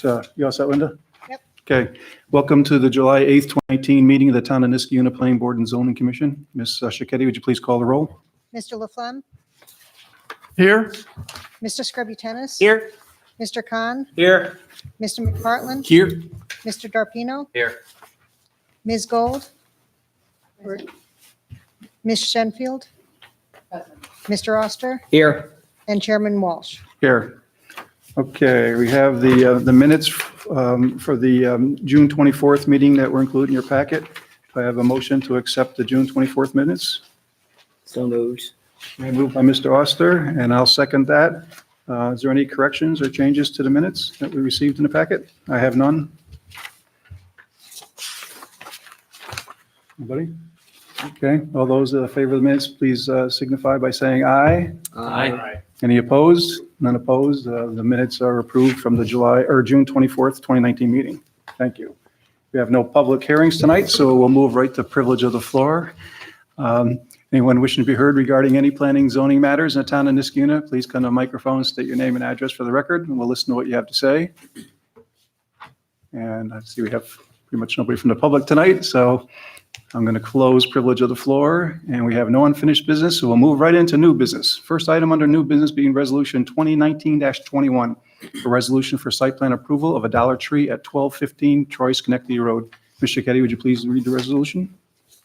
You all set, Linda? Yep. Okay. Welcome to the July 8th, 2019 meeting of the Town of Niskayuna Planning Board and Zoning Commission. Ms. Schicchetti, would you please call the roll? Mr. Laflamme? Here. Mr. Scrubby Tennis? Here. Mr. Khan? Here. Mr. McPartland? Here. Mr. Darpino? Here. Ms. Gold? Or- Ms. Shenfield? Mr. Oster? Here. And Chairman Walsh. Here. Okay, we have the minutes for the June 24th meeting that were included in your packet. Do I have a motion to accept the June 24th minutes? So moved. Moved by Mr. Oster, and I'll second that. Is there any corrections or changes to the minutes that we received in the packet? I have none. Anybody? Okay, all those in favor of the minutes, please signify by saying aye. Aye. Any opposed? None opposed. The minutes are approved from the June 24th, 2019 meeting. Thank you. We have no public hearings tonight, so we'll move right to privilege of the floor. Anyone wishing to be heard regarding any planning zoning matters in the town of Niskayuna, please come to the microphone, state your name and address for the record, and we'll listen to what you have to say. And I see we have pretty much nobody from the public tonight, so I'm going to close privilege of the floor, and we have no unfinished business, so we'll move right into new business. First item under new business being Resolution 2019-21, a resolution for site plan approval of a Dollar Tree at 1215 Troy Schenectady Road. Ms. Schicchetti, would you please read the resolution?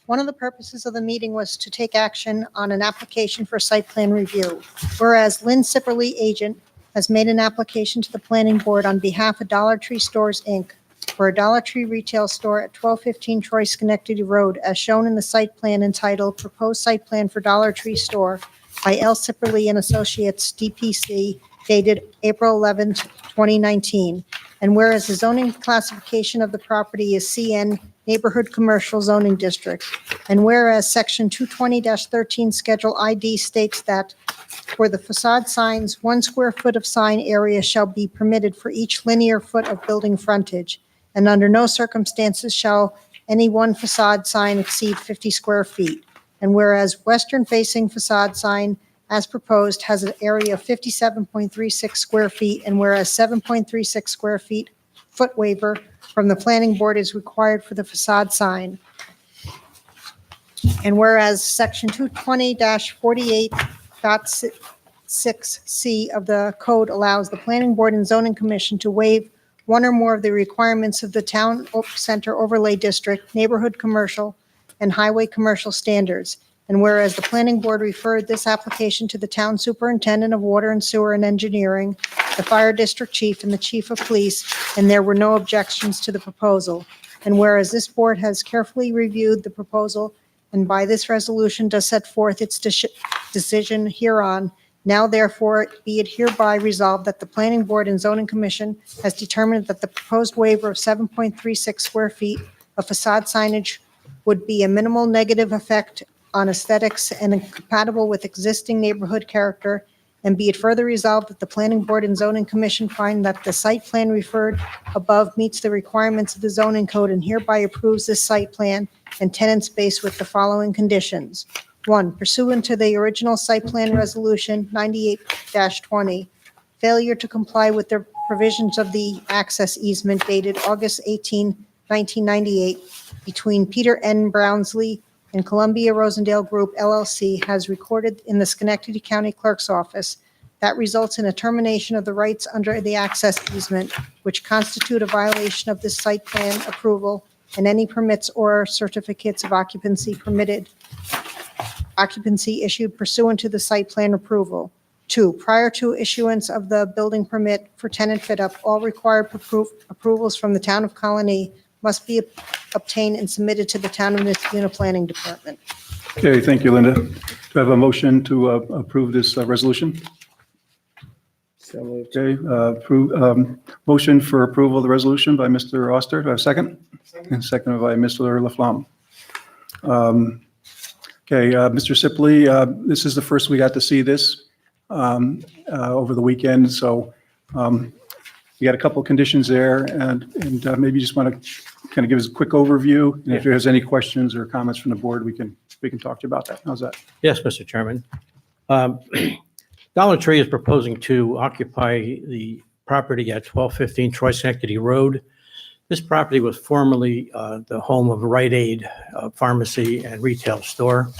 One of the purposes of the meeting was to take action on an application for site plan review. Whereas Lynn Sipperly, agent, has made an application to the planning board on behalf of Dollar Tree Stores, Inc. for a Dollar Tree retail store at 1215 Troy Schenectady Road, as shown in the site plan entitled Proposed Site Plan for Dollar Tree Store by L. Sipperly and Associates, DPC, dated April 11, 2019. And whereas the zoning classification of the property is CN Neighborhood Commercial Zoning District, and whereas Section 220-13 Schedule ID states that for the facade signs, 1 square foot of sign area shall be permitted for each linear foot of building frontage, and under no circumstances shall any one facade sign exceed 50 square feet. And whereas western-facing facade sign, as proposed, has an area of 57.36 square feet, and whereas 7.36 square feet foot waiver from the planning board is required for the facade sign. And whereas Section 220-48.6C of the code allows the planning board and zoning commission to waive one or more of the requirements of the town center overlay district, neighborhood commercial, and highway commercial standards. And whereas the planning board referred this application to the town superintendent of water and sewer and engineering, the fire district chief, and the chief of police, and there were no objections to the proposal. And whereas this board has carefully reviewed the proposal and by this resolution does set forth its decision hereon, now therefore be it hereby resolved that the planning board and zoning commission has determined that the proposed waiver of 7.36 square feet of facade signage would be a minimal negative effect on aesthetics and incompatible with existing neighborhood character, and be it further resolved that the planning board and zoning commission find that the site plan referred above meets the requirements of the zoning code and hereby approves this site plan and tenant space with the following conditions. 1, pursuant to the original site plan resolution 98-20, failure to comply with the provisions of the access easement dated August 18, 1998, between Peter N. Brownsley and Columbia Rosendale Group LLC has recorded in the Schenectady County Clerk's Office that results in a termination of the rights under the access easement, which constitute a violation of this site plan approval and any permits or certificates of occupancy issued pursuant to the site plan approval. 2, prior to issuance of the building permit for tenant fit-up, all required approvals from the town of Colony must be obtained and submitted to the town of Niskayuna Planning Department. Okay, thank you, Linda. Do I have a motion to approve this resolution? So moved. Okay, motion for approval of the resolution by Mr. Oster. Do I have a second? And seconded by Mr. Laflamme. Okay, Mr. Sipley, this is the first we got to see this over the weekend, so you got a couple of conditions there, and maybe you just want to kind of give us a quick overview, and if there's any questions or comments from the board, we can talk to you about that. How's that? Yes, Mr. Chairman. Dollar Tree is proposing to occupy the property at 1215 Troy Schenectady Road. This property was formerly the home of Rite Aid Pharmacy and Retail Store.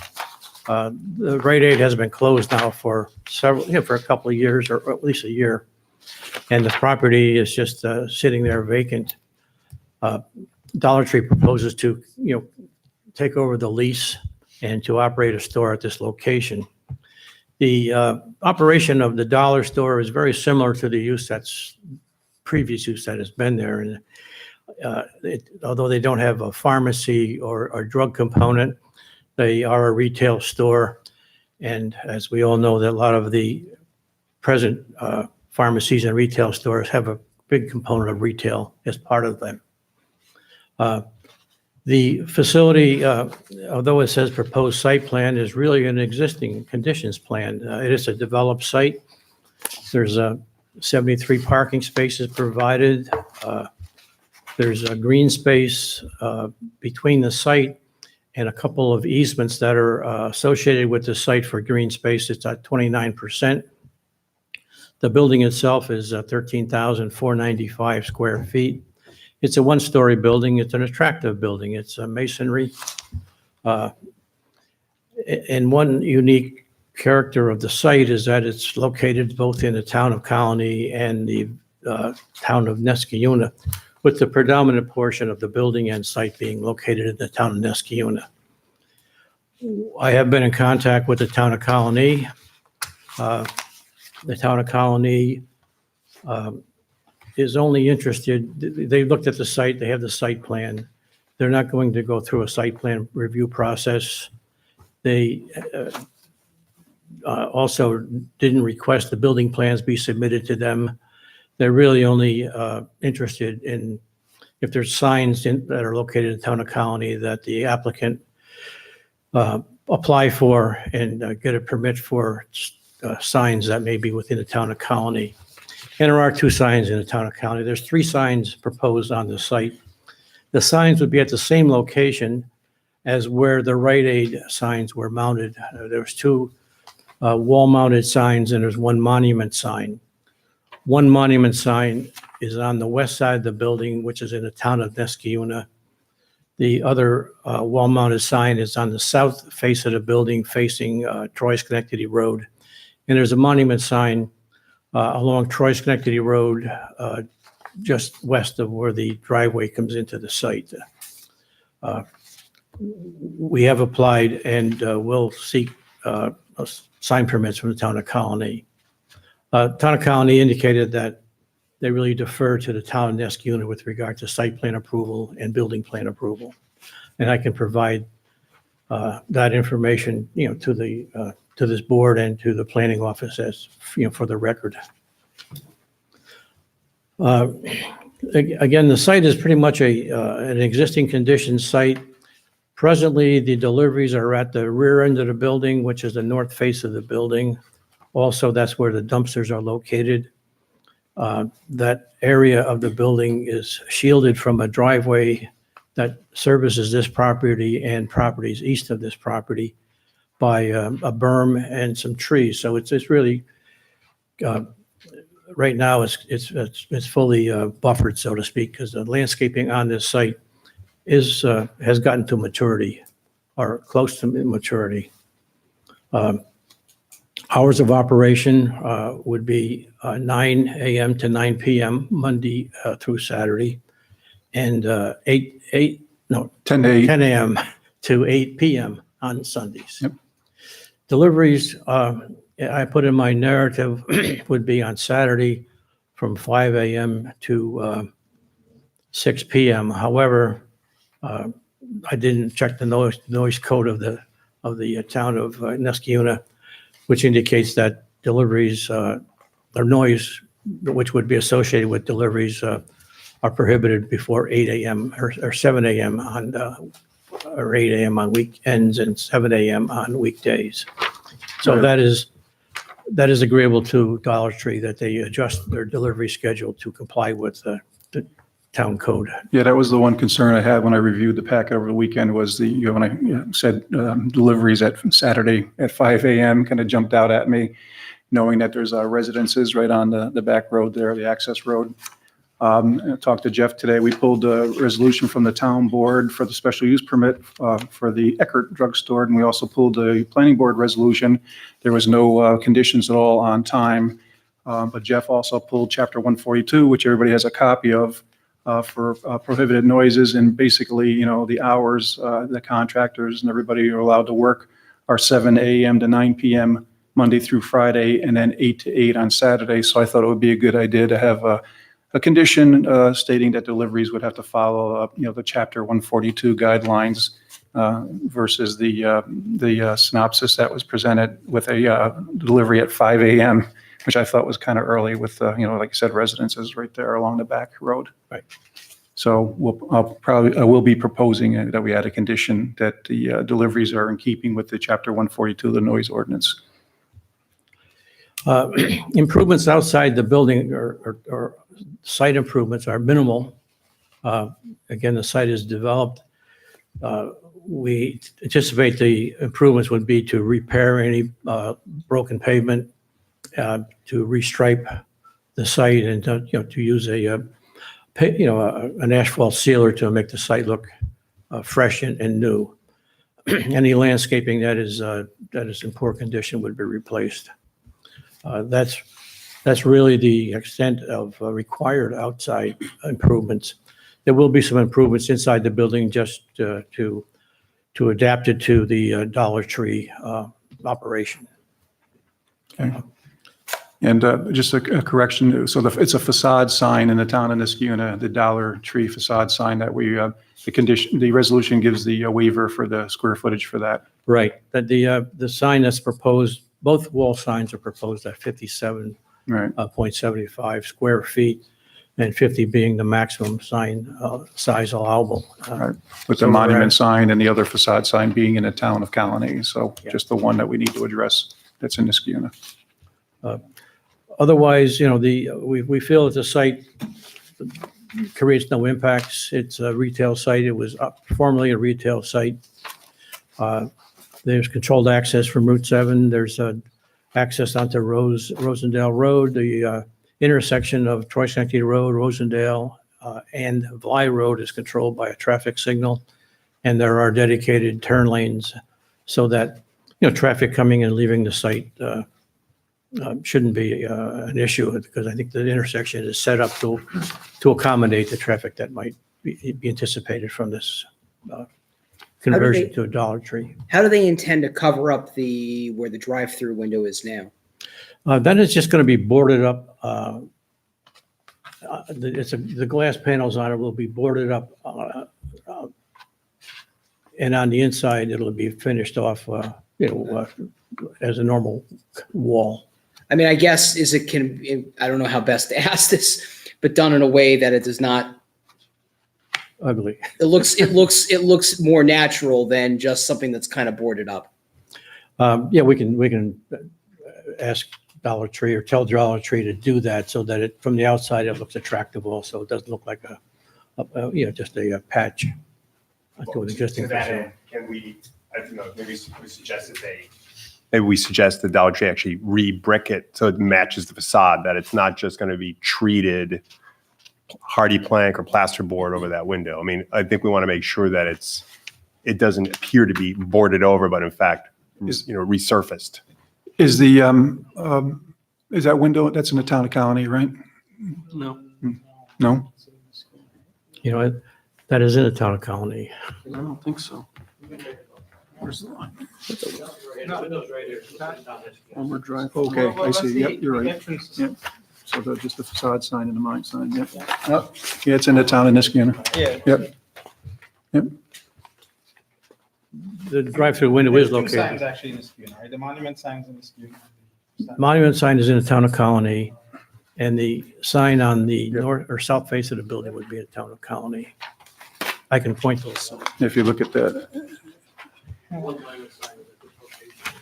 The Rite Aid has been closed now for for a couple of years, or at least a year. And the property is just sitting there vacant. Dollar Tree proposes to, take over the lease and to operate a store at this location. The operation of the dollar store is very similar to the previous use that has been there. And although they don't have a pharmacy or a drug component, they are a retail store. And as we all know, that a lot of the present pharmacies and retail stores have a big component of retail as part of them. The facility, although it says proposed site plan, is really an existing conditions plan. It is a developed site. There's 73 parking spaces provided. There's a green space between the site and a couple of easements that are associated with the site for green space. It's at 29%. The building itself is 13,495 square feet. It's a one-story building. It's an attractive building. It's a masonry. And one unique character of the site is that it's located both in the town of Colony and the town of Nesciuna, with the predominant portion of the building and site being located in the town of Nesciuna. I have been in contact with the town of Colony. The town of Colony is only interested, they looked at the site, they have the site plan. They're not going to go through a site plan review process. They also didn't request the building plans be submitted to them. They're really only interested in if there's signs that are located in the town of Colony that the applicant apply for and get a permit for signs that may be within the town of Colony. And there are 2 signs in the town of Colony. There's 3 signs proposed on the site. The signs would be at the same location as where the Rite Aid signs were mounted. There's 2 wall-mounted signs and there's 1 monument sign. One monument sign is on the west side of the building, which is in the town of Nesciuna. The other wall-mounted sign is on the south face of the building facing Troy Schenectady Road. And there's a monument sign along Troy Schenectady Road just west of where the driveway comes into the site. We have applied and will seek sign permits from the town of Colony. Town of Colony indicated that they really defer to the town of Nesciuna with regard to site plan approval and building plan approval. And I can provide that information, to this board and to the planning office as, for the record. Again, the site is pretty much an existing condition site. Presently, the deliveries are at the rear end of the building, which is the north face of the building. Also, that's where the dumpsters are located. That area of the building is shielded from a driveway that services this property and properties east of this property by a berm and some trees. So it's really, right now, it's fully buffered, so to speak, because the landscaping on this site has gotten to maturity or close to maturity. Hours of operation would be 9 a.m. to 9 p.m. Monday through Saturday, and 10 a.m. to 8 p.m. on Sundays. Yep. Deliveries, I put in my narrative, would be on Saturday from 5 a.m. to 6 p.m. However, I didn't check the noise code of the town of Nesciuna, which indicates that deliveries or noise, which would be associated with deliveries, are prohibited before 8 a.m. or 7 a.m. or 8 a.m. on weekends and 7 a.m. on weekdays. So that is agreeable to Dollar Tree, that they adjust their delivery schedule to comply with the town code. Yeah, that was the one concern I had when I reviewed the packet over the weekend was when I said deliveries at Saturday at 5 a.m. kind of jumped out at me. knowing that there's residences right on the back road there, the access road. I talked to Jeff today. We pulled a resolution from the town board for the special use permit for the Eckert drugstore, and we also pulled a planning board resolution. There was no conditions at all on time, but Jeff also pulled Chapter 142, which everybody has a copy of, for prohibited noises, and basically, you know, the hours the contractors and everybody are allowed to work are 7 a.m. to 9 p.m. Monday through Friday, and then 8 to 8 on Saturday. So I thought it would be a good idea to have a condition stating that deliveries would have to follow, you know, the Chapter 142 guidelines versus the synopsis that was presented with a delivery at 5 a.m., which I thought was kind of early with, you know, like I said, residences right there along the back road. Right. So I will be proposing that we add a condition that the deliveries are in keeping with the Chapter 142 of the noise ordinance. Improvements outside the building or site improvements are minimal. Again, the site is developed. We anticipate the improvements would be to repair any broken pavement, to restripe the site, and to use an asphalt sealer to make the site look fresh and new. Any landscaping that is in poor condition would be replaced. That's really the extent of required outside improvements. There will be some improvements inside the building just to adapt it to the Dollar Tree operation. Okay. And just a correction, so it's a facade sign in the town of Niskuna, the Dollar Tree facade sign that the resolution gives the waiver for the square footage for that. Right. That the sign that's proposed, both wall signs are proposed at 57.75 Right. square feet, and 50 being the maximum sign size allowable. Right. With So the we're monument at- sign and the other facade sign being in the town of Colony. So Yeah. just the one that we need to address that's in Niskuna. Otherwise, we feel that the site creates no impacts. It's a retail site. It was formerly a retail site. There's controlled access from Route 7. There's access onto Rosendale Road, the intersection of Troy Sanity Road, Rosendale, and Vly Road is controlled by a traffic signal. And there are dedicated turn lanes so that, traffic coming and leaving the site shouldn't be an issue, because I think the intersection is set up to accommodate the traffic that might be anticipated from this conversion to a Dollar Tree. How do they intend to cover up where the drive-through window is now? Then it's just going to be boarded up. The glass panels on it will be boarded up, and on the inside it'll be finished off, as a normal wall. I mean, I guess I don't know how best to ask this, but done in a way that it does not. Ugly. It looks more natural than just something that's kind of boarded up. Yeah, we can ask Dollar Tree or tell Dollar Tree to do that so that from the outside it looks attractive. Also, it doesn't look like just a patch to an existing To that facility. end, can we, I don't know, maybe we suggest the Dollar Tree actually re-brick it so it matches the facade, that it's not just going to be treated hardy plank or plasterboard over that window. I mean, I think we want to make sure that it doesn't appear to be boarded over, but in fact, resurfaced. Is is that window, that's in the town of Colony, right? No, No? That is in the town of Colony. I don't think so. Where's the line? Elmer Drive. Okay, I see. Yep, you're right. Yep. So just the facade sign and the mine sign, yep. Oh, yeah, it's in the town of Niskuna. Yeah. Yep. Yep. The drive-through window is Two signs located. actually in Niskuna, right? The monument signs in Niskuna. Monument sign is in the town of Colony, and the sign on the north or south face of the building would be in the town of Colony. I can point those. If you look at that,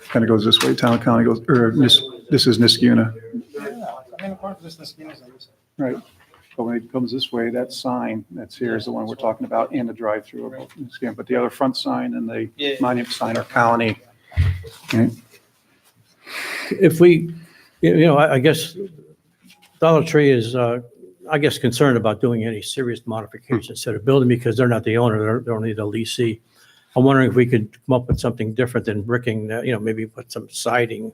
kind of goes this way, town of Colony goes, this is Niskuna. Yeah, I mean, according to this, Niskuna is on this side. Right. But when it comes this way, that sign that's here is the one we're talking about, and the drive-through are both Niskuna. But the other front sign and the Yeah. monument sign are Colony. Okay. If we I guess Dollar Tree is, I guess, concerned about doing any serious modifications to the building because they're not the owner, they're only the leasee. I'm wondering if we could come up with something different than bricking, maybe put some siding.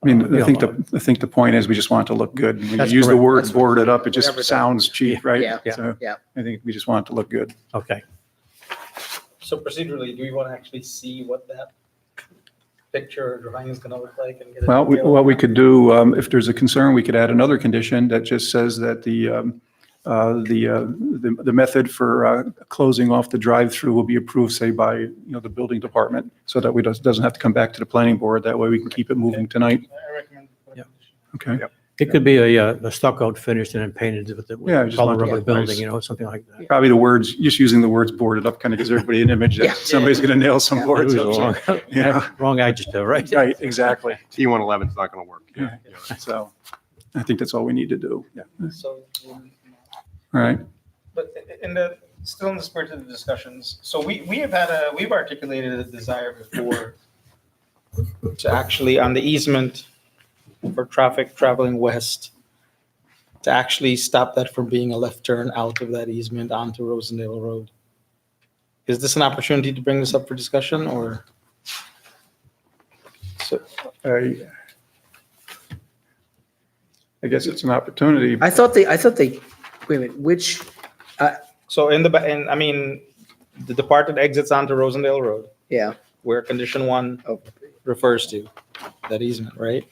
I mean, you I think know, I think the point is we just want it to look good. When you That's use the correct. word That's boarded up, it just whatever that- sounds cheap, right? Yeah, So yeah. I think we just want it to look good. Okay. So procedurally, do we want to actually see what that picture or drawing is going to look like? And get a Well, detail? what we could do, if there's a concern, we could add another condition that just says that the method for closing off the drive-through will be approved, say, by, the building department, so that we doesn't have to come back to the planning board. That way we can keep it moving tonight. I recommend. Yeah. Okay? It could be a stucco finish and then painted with the Yeah, just color want of to the look building, nice. something like that. Probably the words, just using the words boarded up kind of gives everybody an image Yeah. that somebody's going to nail some Yeah. boards It was up. wrong- Yeah. Wrong adjective, right? Right, exactly. T111 is not going to work. Yeah. So I think that's all we need to do. Yeah. So, All right. but still in the spirit of the discussions, so we've articulated a desire before to actually, on the easement for traffic traveling west, to actually stop that from being a left turn out of that easement onto Rosendale Road. Is this an opportunity to bring this up for discussion, or? So, I guess it's an opportunity. I thought they, wait a minute, which, so I mean, the departed exits onto Rosendale Road, yeah, where condition 1 refers to, that easement, right?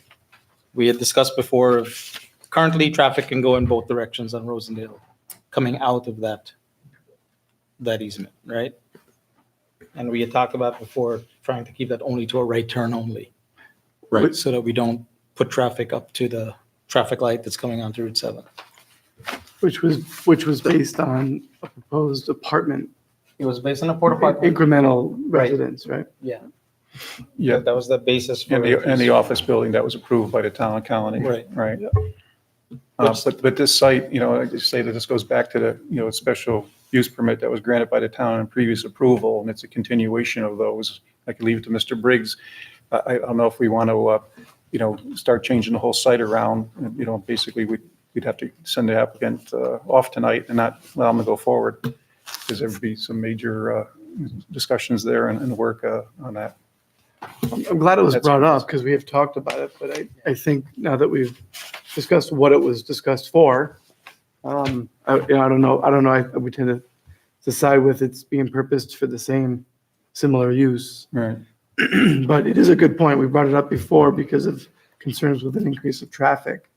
We had discussed before, currently traffic can go in both directions on Rosendale, coming out of that easement, right? And we had talked about before, trying to keep that only to a right turn only. Right. So that we don't put traffic up to the traffic light that's coming onto Route 7. Which was based on a proposed apartment, It was based on a porta potty. incremental Right. residence, right? Yeah, Yeah. that was the basis for. And the office building that was approved by the town and colony. Right. Right. But this site, I just say that this goes back to the, special use permit that was granted by the town in previous approval, and it's a continuation of those. I could leave it to Mr. Briggs. I don't know if we want to, start changing the whole site around. Basically, we'd have to send the applicant off tonight and not allow them to go forward, because there would be some major discussions there and work on that. I'm glad it was That's- brought up because we have talked about it, but I think now that we've discussed what it was discussed for, I don't know, we tend to decide with it's being purposed for the same similar use. Right. But it is a good point. We brought it up before because of concerns with an increase of traffic.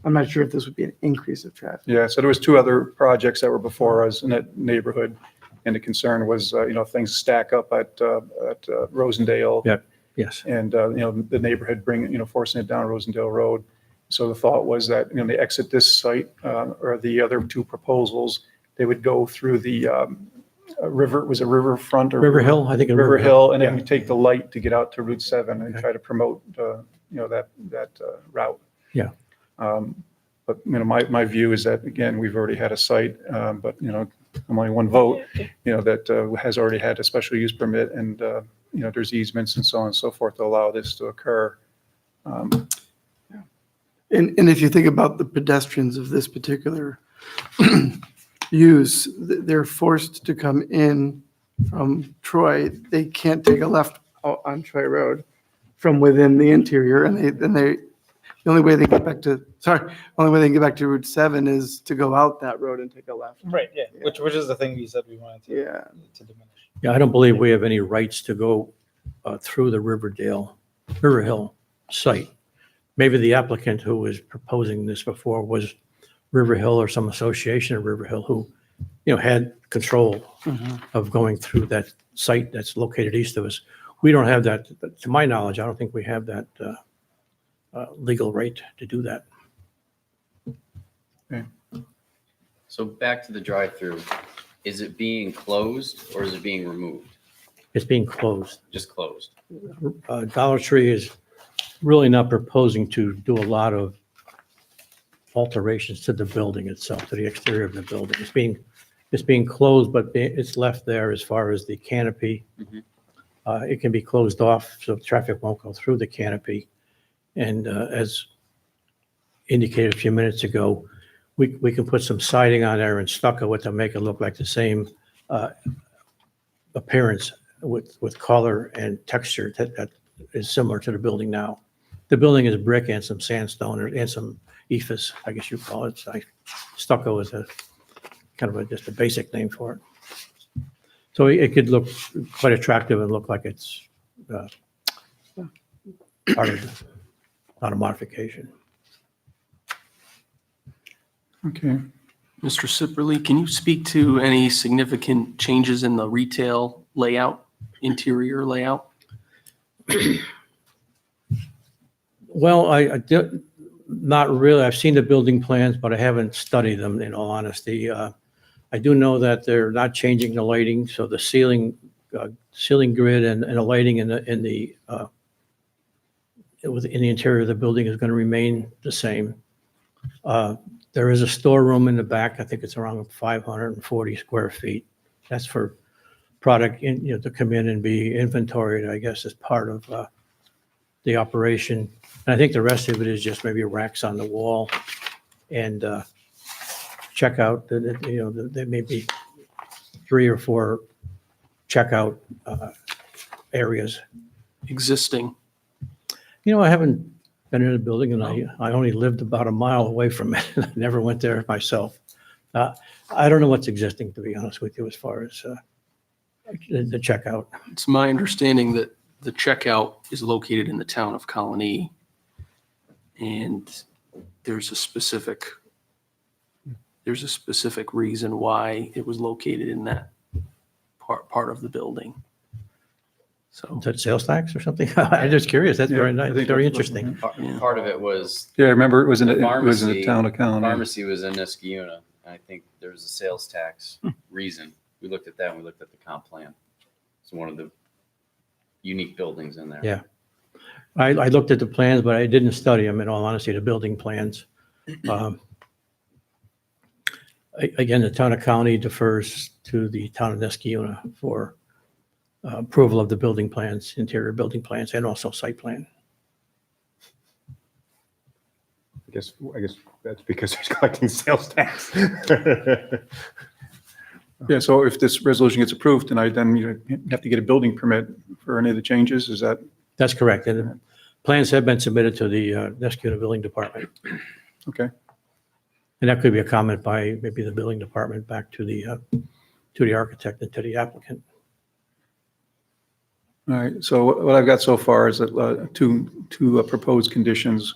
I'm not sure if this would be an increase of traffic. Yeah, so there was 2 other projects that were before us in that neighborhood, and the concern was, things stack up at Rosendale. Yeah. Yes. And, the neighborhood forcing it down Rosendale Road. So the thought was that, they exit this site, or the other 2 proposals, they would go through the river, was it Riverfront or? River Hill, I think. of River Hill, and then Yeah. we take the light to get out to Route 7 and try to promote, that route. Yeah. But, my view is that, again, we've already had a site, but, I'm only one vote, that has already had a special use permit, and, there's easements and so on and so forth to allow this to occur. And if you think about the pedestrians of this particular use, they're forced to come in from Troy. They can't take a left out on Troy Road from within the interior, and the only way they get back to Route 7 is to go out that road and take a left. Right, yeah, which is the thing we said we wanted Yeah. to diminish. Yeah, I don't believe we have any rights to go through the River Hill site. Maybe the applicant who was proposing this before was River Hill or some association of River Hill who, had control of going through that site that's located east of us. We don't have that, to my knowledge, I don't think we have that legal right to do that. So back to the drive-through, is it being closed or is it being removed? It's being closed. Just closed? Dollar Tree is really not proposing to do a lot of alterations to the building itself, to the exterior of the building. It's being closed, but it's left there as far as the canopy. Mhm. It can be closed off so traffic won't go through the canopy. And as indicated a few minutes ago, we can put some siding on there and stucco it to make it look like the same appearance with color and texture that is similar to the building now. The building is brick and some sandstone and some ephes, I guess you call it. Stucco is a kind of just a basic name for it. So it could look quite attractive and look like it's part of, not a modification. Okay. Mr. Sipperly, can you speak to any significant changes in the retail layout, interior layout? Well, not really. I've seen the building plans, but I haven't studied them, in all honesty. I do know that they're not changing the lighting, so the ceiling grid and the lighting in the interior of the building is going to remain the same. There is a storeroom in the back. I think it's around 540 square feet. That's for product to come in and be inventoried, I guess, as part of the operation. And I think the rest of it is just maybe racks on the wall and checkout. There may be 3 or 4 checkout areas. Existing. I haven't been in the building, and I only lived about a mile away from it. I never went there myself. I don't know what's existing, to be honest with you, as far as the checkout. It's my understanding that the checkout is located in the town of Colony, and there's a specific reason why it was located in that part of the building. So Is that sales tax or something? I'm just curious. That's very Yeah, I nice, think very that's- interesting. Part of it was Yeah, I remember it was in the Pharmacy- town of Colony. pharmacy was in Niskayuna. And I think there was a sales tax reason. We looked at that and we looked at the comp plan. It's one of the unique buildings in there. Yeah. I looked at the plans, but I didn't study them, in all honesty, the building plans. Again, the town of County defers to the town of Niskayuna for approval of the building plans, interior building plans, and also site plan. I guess that's because they're collecting sales tax. Yeah, so if this resolution gets approved tonight, then you have to get a building permit for any of the changes, is that? That's correct. And the plans have been submitted to the Niskayuna Building Department. Okay. And that could be a comment by maybe the building department back to the architect and to the applicant. All right, so what I've got so far is that two proposed conditions,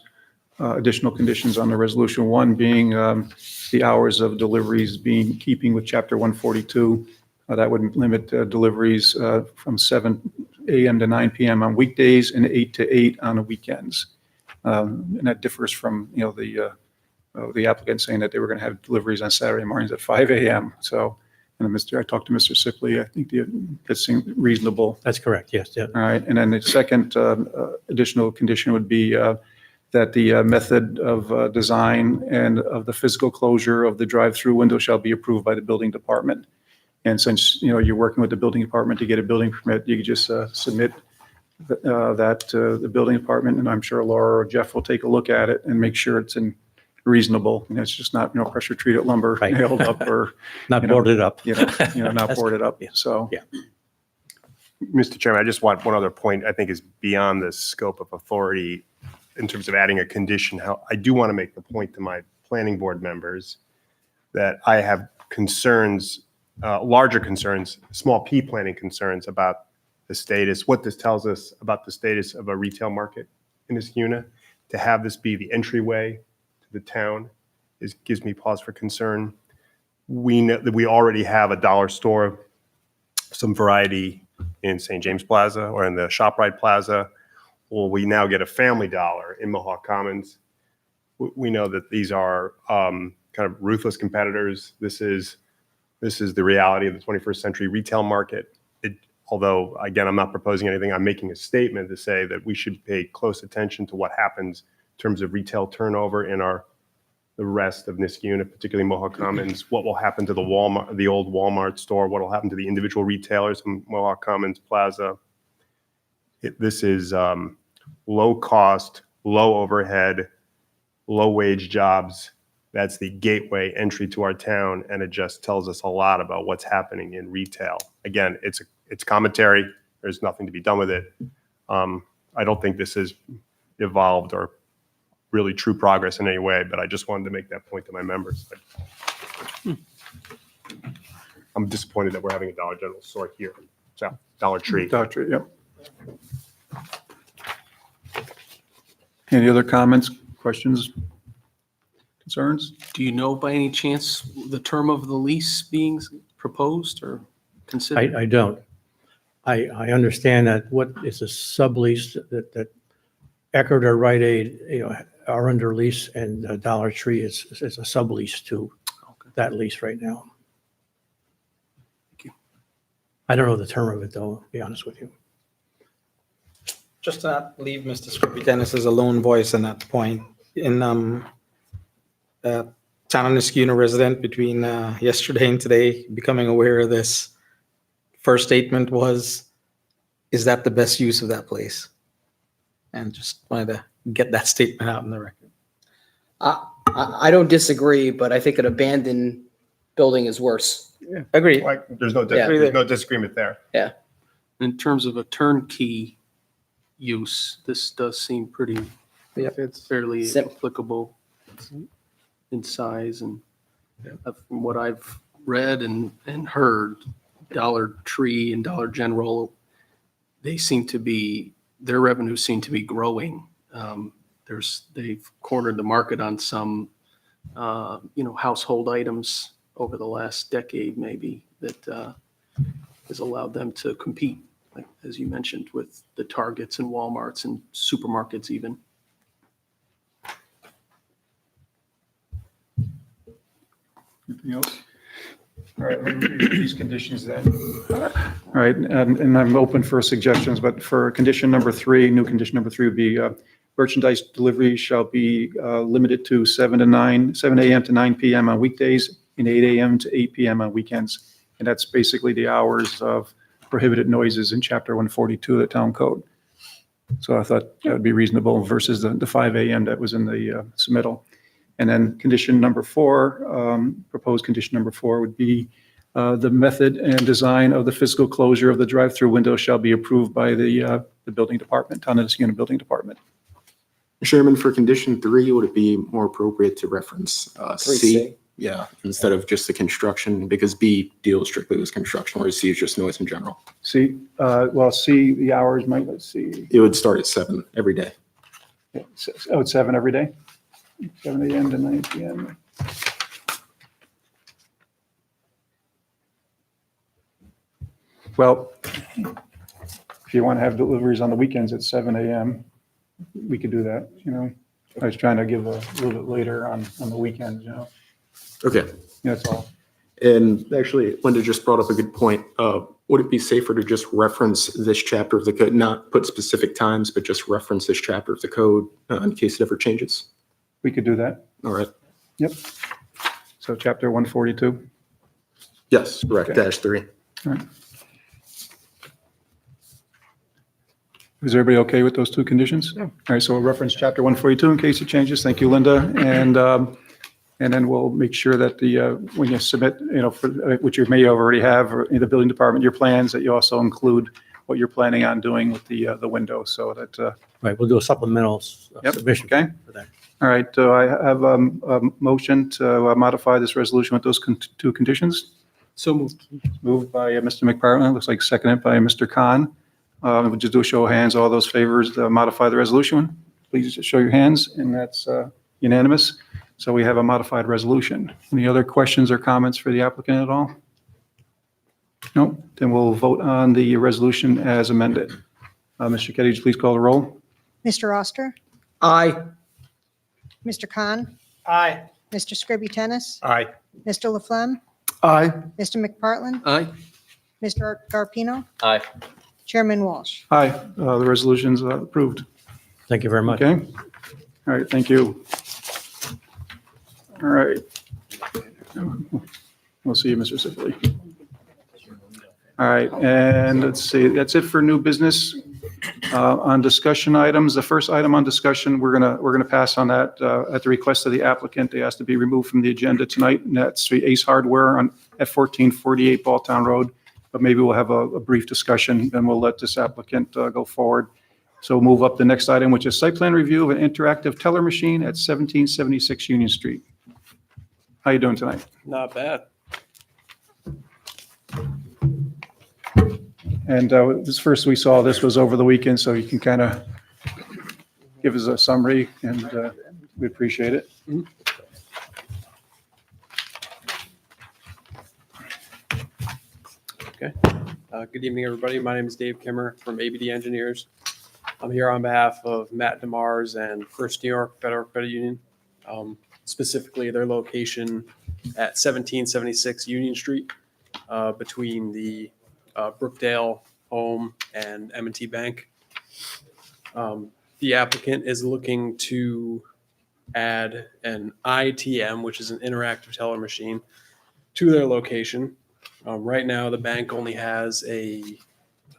additional conditions on the resolution. One being the hours of deliveries being keeping with chapter 142. That would limit deliveries from 7 a.m. to 9 p.m. on weekdays and 8 to 8 on the weekends. And that differs from, the applicant saying that they were going to have deliveries on Saturday mornings at 5 a.m. So, and I talked to Mr. Sipley, I think that seemed reasonable. That's correct, yes. Yeah. All right, and then the second additional condition would be that the method of design and of the physical closure of the drive-through window shall be approved by the building department. And since, you're working with the building department to get a building permit, you could just submit that to the building department, and I'm sure Laura or Jeff will take a look at it and make sure it's reasonable. It's just not, pressure treated lumber Right. nailed up or, Not You know, boarded up. not That's- boarded up. yeah. So, Yeah. Mr. Chairman, I just want one other point I think is beyond the scope of authority in terms of adding a condition. How I do want to make the point to my planning board members that I have concerns, larger concerns, small p planning concerns about the status, what this tells us about the status of a retail market in Niskayuna. To have this be the entryway to the town gives me pause for concern. We know that we already have a dollar store, some variety in St. James Plaza or in the ShopRite Plaza. Well, we now get a Family Dollar in Mohawk Commons. We know that these are kind of ruthless competitors. This is the reality of the 21st century retail market. Although, again, I'm not proposing anything, I'm making a statement to say that we should pay close attention to what happens in terms of retail turnover in the rest of Niskayuna, particularly Mohawk Commons. What will happen to the old Walmart store? What will happen to the individual retailers in Mohawk Commons Plaza? This is low cost, low overhead, low-wage jobs. That's the gateway entry to our town, and it just tells us a lot about what's happening in retail. Again, it's commentary. There's nothing to be done with it. I don't think this has evolved or really true progress in any way, but I just wanted to make that point to my members. I'm disappointed that we're having a Dollar General store here. So Dollar Tree. Doctor, yep. Any other comments, questions, concerns? Do you know by any chance the term of the lease being proposed or considered? I don't. I understand that what is a sublease that Eckerd or Rite Aid, are under lease, and Dollar Tree is a sublease to that lease right now. Thank you. I don't know the term of it, though, to be honest with you. Just to not leave Mr. Scrippy Dennis as a lone voice on that point, in Town of Niskuna resident between yesterday and today, becoming aware of this, first statement was, is that the best use of that place? And just wanted to get that statement out in the record. I don't disagree, but I think an abandoned building is worse. Agreed. Like, there's no disagreement there. In terms of a turnkey use, this does seem pretty fairly Sim- applicable in size, and from what I've read and heard, Dollar Tree and Dollar General, their revenues seem to be growing. They've cornered the market on some, household items over the last decade, maybe, that has allowed them to compete, like, as you mentioned, with the Targets and Walmarts and supermarkets even. Anything else? All right, let me read these conditions then. All right, and I'm open for suggestions, but for condition number 3, new condition number 3 would be merchandise delivery shall be limited to 7 a.m. to 9 p.m. on weekdays and 8 a.m. to 8 p.m. on weekends. And that's basically the hours of prohibited noises in Chapter 142 of the Town Code. So I thought that would be reasonable versus the 5 a.m. that was in the submittal. And then condition number 4, proposed condition number 4 would be the method and design of the physical closure of the drive-through window shall be approved by the building department, Town of Niskuna Building Department. Chairman, for condition 3, would it be more appropriate to reference C? 3C. Yeah, instead of just the construction, because B deals strictly with construction, whereas C is just noise in general. C, the hours might, let's see. It would start at 7 every day. Oh, it's 7 every day? 7 a.m. to 9 p.m. Well, if you want to have deliveries on the weekends at 7 a.m., we could do that, I was trying to give a little bit later on the weekends, Okay. That's all. And actually, Linda just brought up a good point. Would it be safer to just reference this chapter of the code, not put specific times, but just reference this chapter of the code in case it ever changes? We could do that. All right. Yep. So chapter 142. Yes, correct. Okay. -3. All right. Is everybody okay with those 2 conditions? Yeah. All right, so we'll reference chapter 142 in case it changes. Thank you, Linda. And then we'll make sure that when you submit, which you may already have, or in the building department, your plans, that you also include what you're planning on doing with the window, so that, Right, we'll do a supplemental Yep, submission okay. for that. All right, I have a motion to modify this resolution with those 2 conditions. So moved. Moved by Mr. McPartlin, looks like seconded by Mr. Khan. We'll just do a show of hands, all those favors to modify the resolution. Please just show your hands, and that's unanimous. So we have a modified resolution. Any other questions or comments for the applicant at all? No, then we'll vote on the resolution as amended. Mr. Keddy, please call the roll. Mr. Oster, Aye. Mr. Khan, Aye. Mr. Scribby Tennis, Aye. Mr. Laflamme, Aye. Mr. McPartlin, Aye. Mr. Garpino, Aye. Chairman Walsh. Aye, the resolution's approved. Thank you very much. Okay? All right, thank you. All right. We'll see you, Mr. Sifley. All right, and let's see, that's it for new business. On discussion items, the first item on discussion, we're gonna pass on that at the request of the applicant. They asked to be removed from the agenda tonight, and that's the Ace Hardware at 1448 Balltown Road. But maybe we'll have a brief discussion, and we'll let this applicant go forward. So we'll move up the next item, which is site plan review of an interactive teller machine at 1776 Union Street. How you doing tonight? Not bad. And this first we saw, this was over the weekend, so you can kind of give us a summary, and we appreciate it. Okay. Good evening, everybody. My name is Dave Kimmer from ABD Engineers. I'm here on behalf of Matt DeMars and First New York Federal Credit Union, specifically their location at 1776 Union Street, between the Brookdale Home and M&T Bank. The applicant is looking to add an ITM, which is an interactive teller machine, to their location. Right now, the bank only has an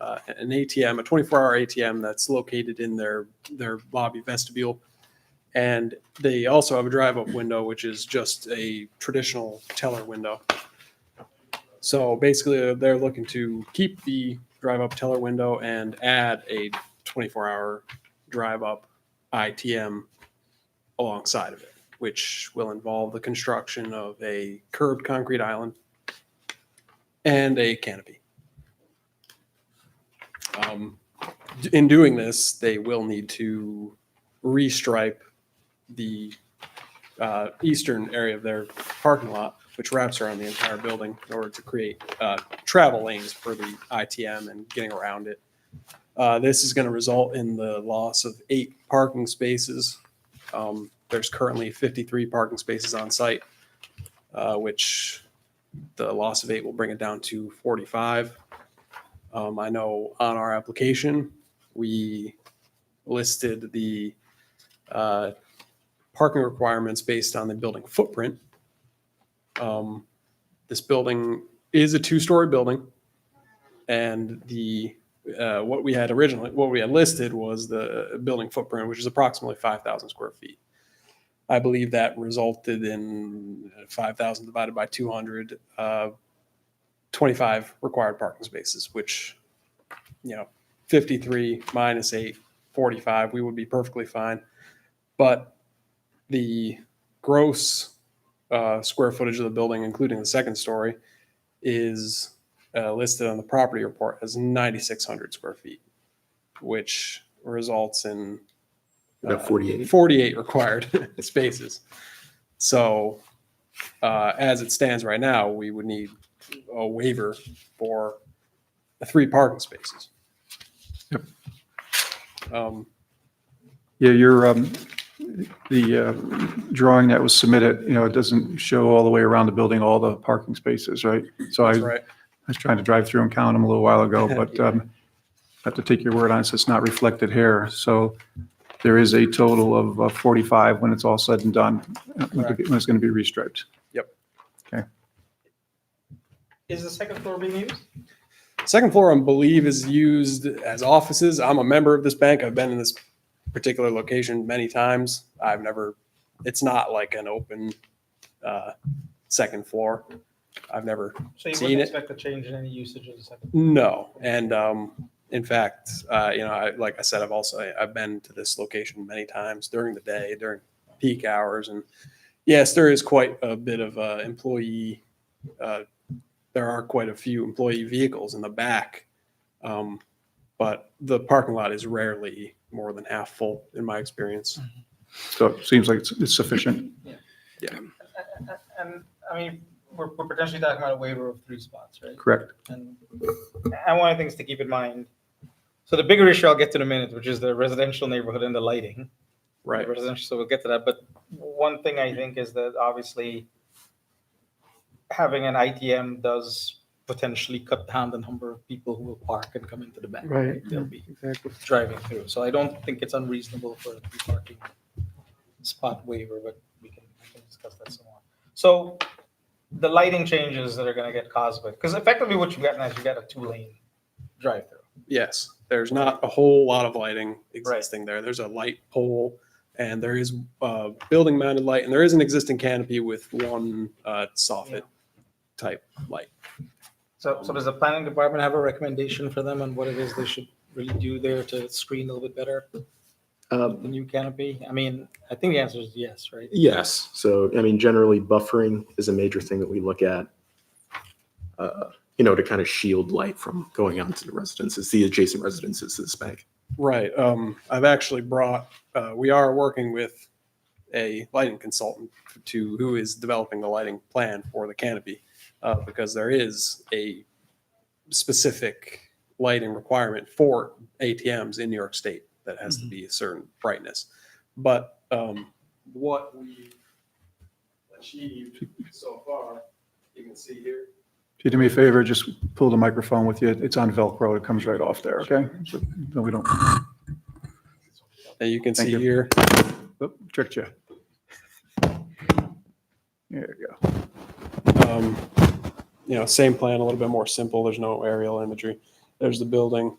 ATM, a 24-hour ATM that's located in their lobby vestibule. And they also have a drive-up window, which is just a traditional teller window. So basically, they're looking to keep the drive-up teller window and add a 24-hour drive-up ITM alongside of it, which will involve the construction of a curbed concrete island and a canopy. In doing this, they will need to restripe the eastern area of their parking lot, which wraps around the entire building, in order to create travel lanes for the ITM and getting around it. This is going to result in the loss of 8 parking spaces. There's currently 53 parking spaces on site, which the loss of 8 will bring it down to 45. I know on our application, we listed the parking requirements based on the building footprint. This building is a 2-story building, and what we had listed was the building footprint, which is approximately 5,000 square feet. I believe that resulted in 5,000 divided by 200, 25 required parking spaces, which, 53 minus 8, 45, we would be perfectly fine. But the gross square footage of the building, including the second story, is listed on the property report as 9,600 square feet, which results in About 48. 48 required spaces. So as it stands right now, we would need a waiver for 3 parking spaces. Yep. Yeah, the drawing that was submitted, it doesn't show all the way around the building, all the parking spaces, right? So that's I right. was trying to drive through and count them a little while ago, but I have to take your word on it, so it's not reflected here. So there is a total of 45 when it's all said and done, when it's going to be restriped. Yep. Okay. Is the second floor being used? Second floor, I believe, is used as offices. I'm a member of this bank. I've been in this particular location many times. It's not like an open second floor. I've never So you seen wouldn't it. expect a change in any usage of the second? No. And in fact, like I said, I've been to this location many times during the day, during peak hours. And yes, there is quite a bit of employee, there are quite a few employee vehicles in the back. But the parking lot is rarely more than half full in my experience. So it seems like it's sufficient. And I mean, we're potentially talking about a waiver of 3 spots, right? Correct. And one of the things to keep in mind, so the bigger issue I'll get to in a minute, which is the residential neighborhood and the lighting. Right. Residential, so we'll get to that. But one thing I think is that obviously having an ITM does potentially cut down the number of people who will park and come into the bank. Right. They'll be Exactly. driving through. So I don't think it's unreasonable for a 3 parking spot waiver, but we can discuss that some more. So the lighting changes that are going to get caused by, because effectively what you got now is you got a 2-lane drive-through. Yes, there's not a whole lot of lighting existing there. There's a light pole and there is building mounted light and there is an existing canopy with one soffit type light. So does the planning department have a recommendation for them on what it is they should really do there to screen a little bit better the new canopy? I mean, I think the answer is yes, right? Yes. So, I mean, generally buffering is a major thing that we look at, to kind of shield light from going onto the residences, the adjacent residences to this bank. Right. I've actually brought, we are working with a lighting consultant who is developing the lighting plan for the canopy because there is a specific lighting requirement for ATMs in New York State that has to be a certain brightness. But what we achieved so far, you can see here. If you do me a favor, just pull the microphone with you. It's on Velcro. It comes right off there, okay? So, no, we don't. And you can Thank see you. here. Oop, tricked you. There you go. Same plan, a little bit more simple. There's no aerial imagery. There's the building,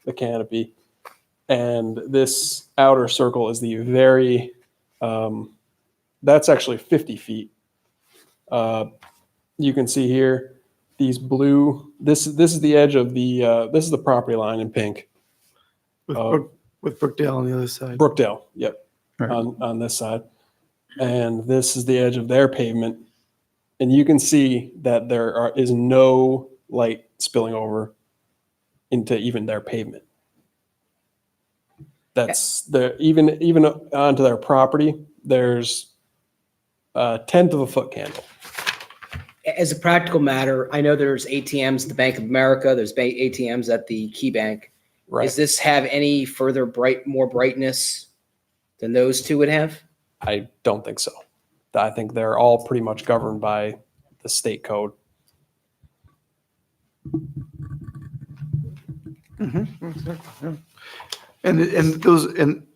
the canopy, and this outer circle is the very, that's actually 50 feet. You can see here, these blue, this is the edge of this is the property line in pink. With Brookdale on the other side. Brookdale, yep, Right. on this side. And this is the edge of their pavement. And you can see that there is no light spilling over into even their pavement. That's even onto their property, there's a 1/10 of a foot candle. As a practical matter, I know there's ATMs at the Bank of America, there's ATMs at the Key Bank. Right. Does this have any further more brightness than those two would have? I don't think so. I think they're all pretty much governed by the state code. And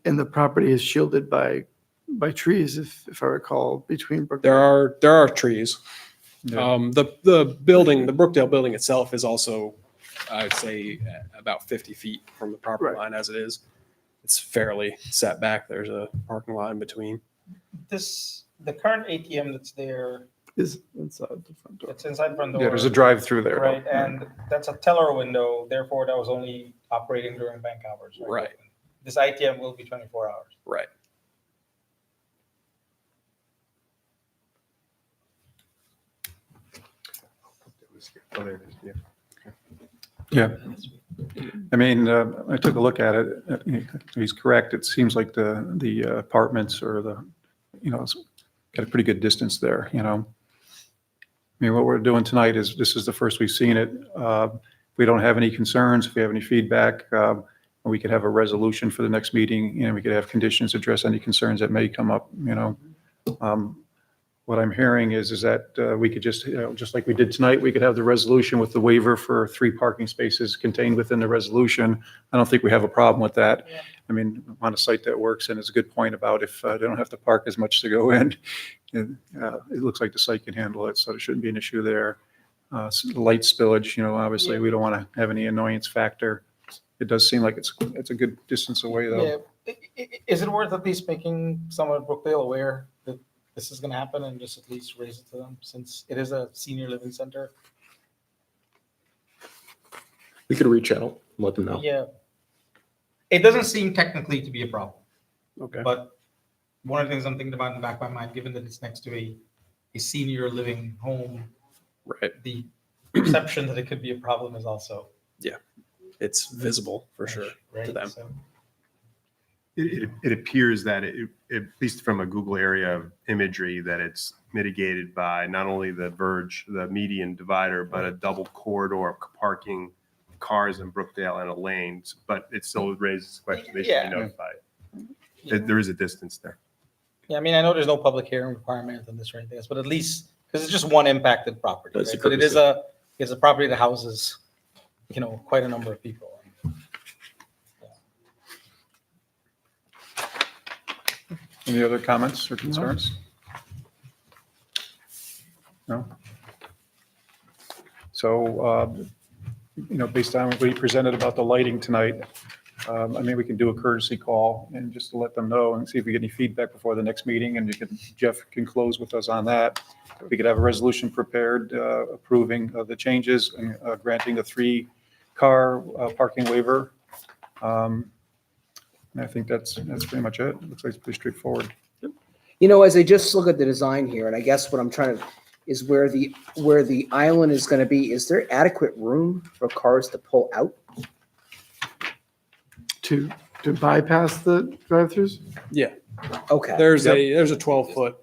the property is shielded by trees, if I recall, between Brookdale. There are trees. Yeah. The building, the Brookdale building itself is also, I'd say, about 50 feet from the property Right. line as it is. It's fairly set back. There's a parking lot in between. The current ATM that's there, Is inside the front door. it's inside the front door. Yeah, there's a drive-through there. Right, and that's a teller window, therefore that was only operating during bank hours. Right. This ITM will be 24 hours. Right. Oh, there it is, yeah. Yeah. I mean, I took a look at it. He's correct. It seems like the apartments or it's got a pretty good distance there, I mean, what we're doing tonight is, this is the first we've seen it. If we don't have any concerns, if we have any feedback, we could have a resolution for the next meeting, we could have conditions address any concerns that may come up, What I'm hearing is that we could just like we did tonight, we could have the resolution with the waiver for 3 parking spaces contained within the resolution. I don't think we have a problem with that. Yeah. I mean, on a site that works, and it's a good point about if they don't have to park as much to go in. It looks like the site can handle it, so there shouldn't be an issue there. Light spillage, obviously, we don't want to have any annoyance factor. It does seem like it's a good distance away, though. Yeah. Is it worth at least making someone at Brookdale aware that this is going to happen and just at least raise it to them, since it is a senior living center? We could reach out, and let them know. Yeah. It doesn't seem technically to be a problem, Okay. but one of the things I'm thinking about in the back of my mind, given that it's next to a senior living home, Right. the perception that it could be a problem is also. It's visible for sure Right. to them. So, It appears that at least from a Google area of imagery, that it's mitigated by not only the verge, the median divider, but a double corridor of parking cars in Brookdale and a lane. But it still raises the question, they should Yeah. be notified. There is a distance there. yeah, I mean, I know there's no public hearing requirement on this or anything else, but at least, because it's just one impacted property, That's right? the But it's a property that houses, quite a number of people. Any other comments or concerns? No? So based on what he presented about the lighting tonight, we can do a courtesy call and just to let them know and see if we get any feedback before the next meeting, and Jeff can close with us on that. We could have a resolution prepared approving the changes and granting the 3-car parking waiver. And I think that's pretty much it. Looks like it's pretty straightforward. As I just look at the design here, and I guess what I'm trying to, is where the island is gonna be, is there adequate room for cars to pull out? To bypass the drive-throughs? Yeah, Okay, there's a 12-foot,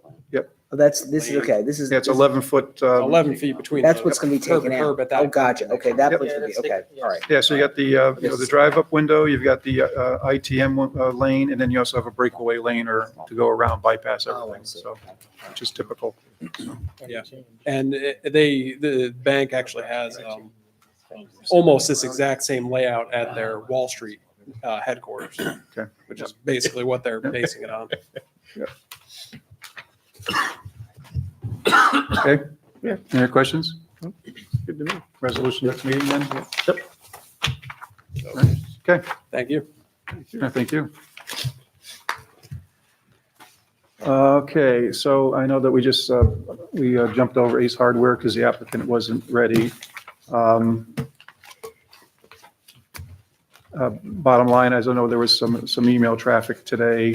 this is, okay, this is. Yeah, it's 11-foot. 11 feet between. That's the what's gonna be curb taken to out. curb at that Oh, gotcha, okay, that Yep. one's gonna be, okay, all right. Yeah, so you got the drive-up window, you've got the ITM lane, and then you also have a breakaway lane or to go around bypass Oh, I everything, see. so, which is typical. Yeah. And the bank actually has almost this exact same layout at their Wall Street headquarters, Okay. which is basically what they're basing it on. Okay? Yeah. Any other questions? Good to know. Resolution next meeting then? Yep. Okay, Thank you. thank you. Okay, so I know that we just, we jumped over Ace Hardware because the applicant wasn't ready. Bottom line, as I know, there was some email traffic today,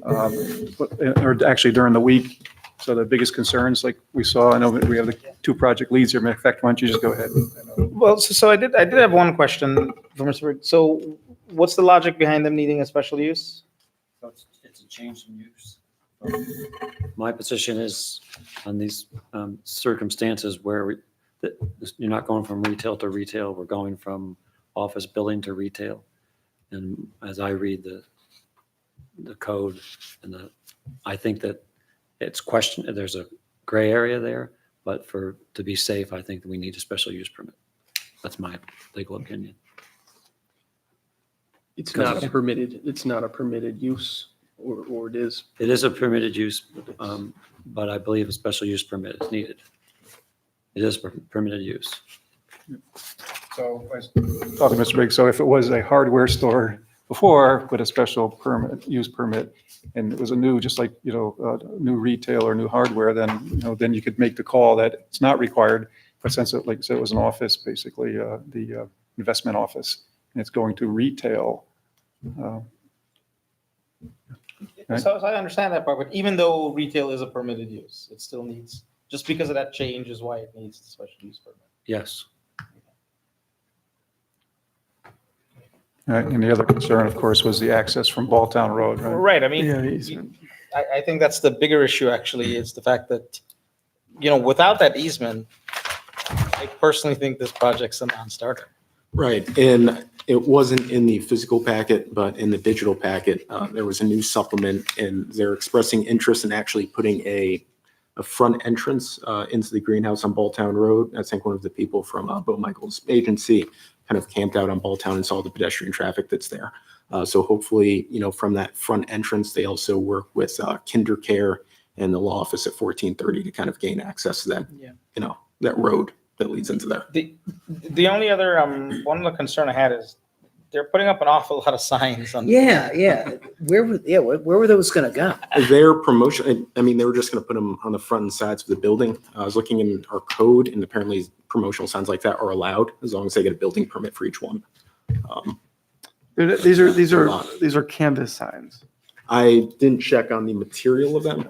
or actually during the week. So the biggest concerns, like we saw, I know that we have the 2 project leads here. Matter of fact, why don't you just go ahead? Well, so I did have one question for Mr. Bird. So what's the logic behind them needing a special use? It's a change in use. My position is on these circumstances where you're not going from retail to retail, we're going from office building to retail. And as I read the code and I think that there's a gray area there, but to be safe, I think that we need a special use permit. That's my legal opinion. It's not a permitted use, or it is. It is a permitted use, but I believe a special use permit is needed. It is permitted use. So I was talking to Mr. Briggs, so if it was a hardware store before with a special use permit, and it was a new, just like, new retail or new hardware, then, then you could make the call that it's not required. But since it, like I said, it was an office, basically, the investment office, and it's going to retail. Right. So I understand that part, but even though retail is a permitted use, it still needs, just because of that change is why it needs the special use permit. Yes. Right, and the other concern, of course, was the access from Balltown Road, right? Right, I mean, Yeah, easement. I think that's the bigger issue, actually, is the fact that, without that easement, I personally think this project's a non-starter. Right, and it wasn't in the physical packet, but in the digital packet, there was a new supplement, and they're expressing interest in actually putting a front entrance into the greenhouse on Balltown Road. I think one of the people from Bo Michael's agency kind of camped out on Balltown and saw the pedestrian traffic that's there. So hopefully, from that front entrance, they also work with KinderCare and the law office at 1430 to kind of gain access to that, that road that leads into there. The only other, one of the concern I had is they're putting up an awful lot of signs on. Yeah. Where were those gonna go? Their promotion, they were just going to put them on the front and sides of the building. I was looking in our code, and apparently promotional signs like that are allowed as long as they get a building permit for each one. These are canvas signs. I didn't check on the material of them.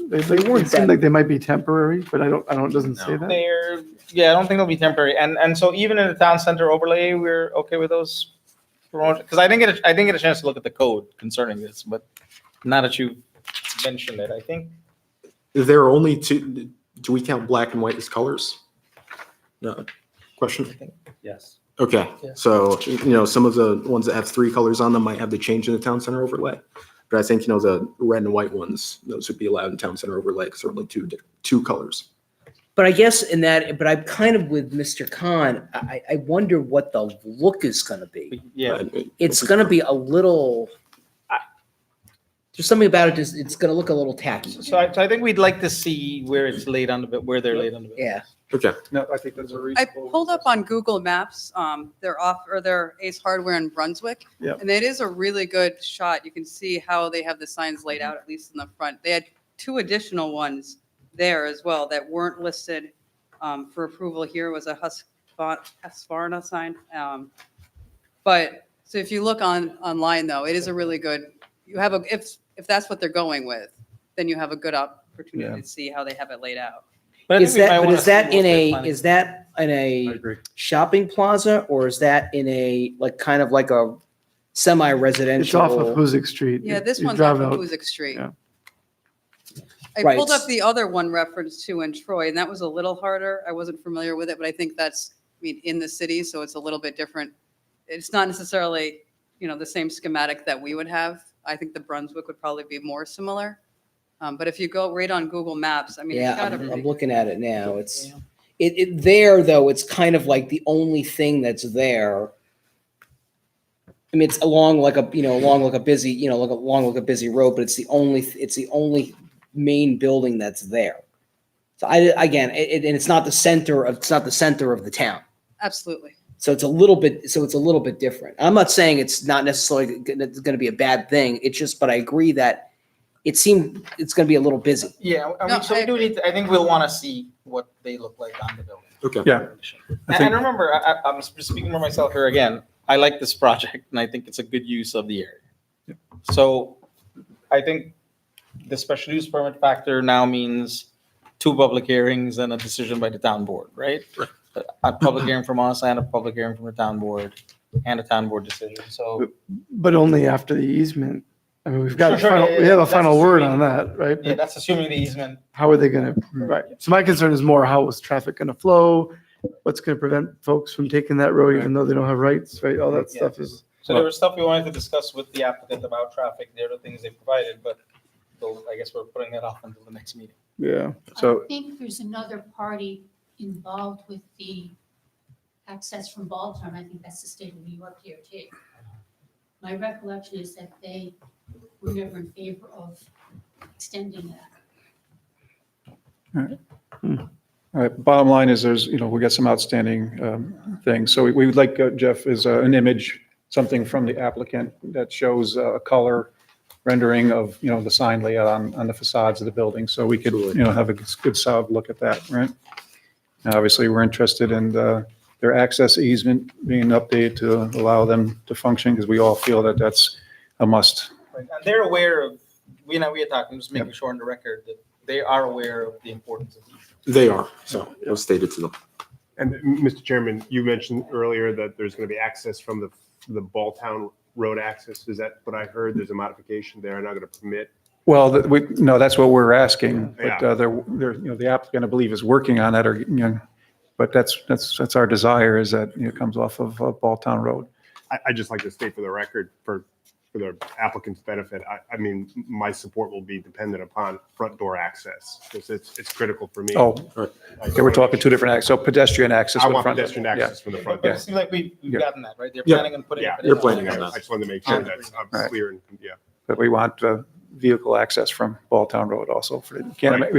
They seem like they might be temporary, but it doesn't say that. I don't think they'll be temporary. And so even in the town center overlay, we're okay with those promotions? Because I didn't get a chance to look at the code concerning this, but now that you mentioned it, I think. There are only 2. Do we count black and white as colors? No. Question? Yes. Okay. Yeah. So, some of the ones that have 3 colors on them might have the change in the town center overlay. But I think, the red and white ones, those would be allowed in town center overlay because there are only 2 colors. But I guess but I'm kind of with Mr. Khan. I wonder what the look is gonna be. Yeah. It's gonna be a little, There's something about it, just, it's gonna look a little tacky. So I think we'd like to see where it's laid on the, where they're laid on the. Yeah. Okay. No, I think that's a I reasonable. pulled up on Google Maps, their Ace Hardware in Brunswick. Yep. And it is a really good shot. You can see how they have the signs laid out, at least in the front. They had 2 additional ones there as well that weren't listed for approval. Here was a Husqvarna sign. But, so if you look online though, it is a really good, you have if that's what they're going with, then you have a good opportunity Yeah. to see how they have it laid out. But I Is think we might that, but wanna is that see what in they're a, planning. is that in I a agree. shopping plaza, or is that in a, like, kind of like a It's semi-residential? off of Hoosick Street. Yeah, You- this you one's drive off of out- Hoosick Street. yeah. I Right. pulled up the other one referenced to in Troy, and that was a little harder. I wasn't familiar with it, but I think that's, I mean, in the city, so it's a little bit different. It's not necessarily, the same schematic that we would have. I think the Brunswick would probably be more similar. But if you go right on Google Maps, I mean, it's Yeah, got a I'm pretty, looking at it now. It's, it there though, it's kind of like the only thing that's there. I mean, it's along like a, along like a busy, along like a busy road, but it's the only main building that's there. So again, and it's not the center of the town. absolutely. So it's a little bit different. I'm not saying it's not necessarily going to be a bad thing. It's just, but I agree that it's going to be a little busy. Yeah, I No, mean, so I we do agree. need, I think we'll want to see what they look like on the building. Okay. Yeah. I And think- remember, I'm speaking for myself here again, I like this project and I think it's a good use of the area. So I think the special use permit factor now means 2 public hearings and a decision by the town board, right? A public hearing from us and a public hearing from the town board and a town board decision, so. But only after the easement. I mean, we've got a Sure, final, yeah, we have a that's final word assuming- on that, right? Yeah, that's assuming the easement. How are they gonna, right? So my concern is more how is traffic gonna flow? What's gonna prevent folks from taking that road even though they don't have rights, right? All that Yeah. stuff is, So there was stuff we wanted to discuss with the applicant about traffic, the other things they provided, but so I guess we're putting that off until the next meeting. yeah. So- I think there's another party involved with the access from Baltimore. I think that's the state of New York DOT. My recollection is that they were never in favor of extending that. All right, bottom line is there's, we got some outstanding things. So we would like, Jeff, is an image, something from the applicant that shows a color rendering of, the sign layout on the facades of the building. So we could, have a good solid look at that, right? And obviously, we're interested in their access easement being updated to allow them to function because we all feel that that's a must. Right, and they're aware of, we had talked, I'm just making sure on the record that they are aware of the importance of these. They are, so it was stated to them. And Mr. Chairman, you mentioned earlier that there's going to be access from the Balltown Road access. Is that what I heard? There's a modification there, not going to permit. Well, no, that's what we're asking, but Yeah. they're, the applicant, I believe, is working on that, or, but that's our desire, is that it comes off of Balltown Road. I just like to state for the record, for the applicant's benefit, I mean, my support will be dependent upon front door access, because it's critical for me. Oh, okay, we're talking 2 different access, so pedestrian access. I with want front- pedestrian yeah. access from the front But door. it seems like we've Yeah. gotten that, right? They're Yeah. planning on putting. Yeah, it You're in. planning on that. I just wanted to make sure that's Right. clear and, yeah. But we want vehicle access from Balltown Road also. We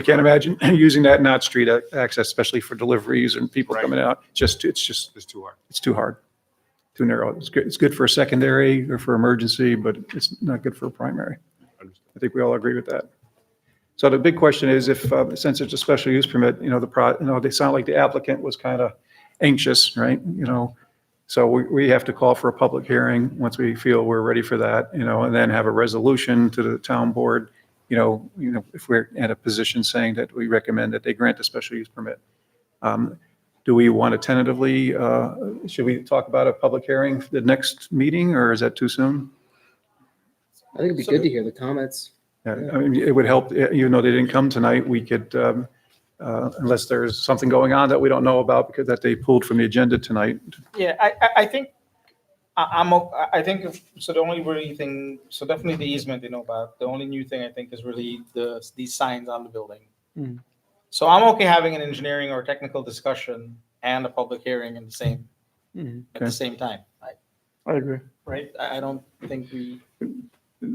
can't imagine using that not street access, especially for deliveries and people Right. coming out. It's too hard. It's too hard, too narrow. It's good for a secondary or for emergency, but it's not good for a primary. Understood. I think we all agree with that. So the big question is if, since it's a special use permit, they sound like the applicant was kind of anxious, right? So we have to call for a public hearing once we feel we're ready for that, and then have a resolution to the town board, if we're in a position saying that we recommend that they grant a special use permit. Do we want to tentatively, should we talk about a public hearing for the next meeting, or is that too soon? I think it'd be good to hear the comments. Yeah, I mean, it would help, even though they didn't come tonight, we could, unless there's something going on that we don't know about because that they pulled from the agenda tonight. Yeah, I think, I think, so the only really thing, so definitely the easement they know about. The only new thing I think is really these signs on the building. Mm. So I'm okay having an engineering or technical discussion and a public hearing in the same, Mhm. at the same time, I agree. right? I don't think we,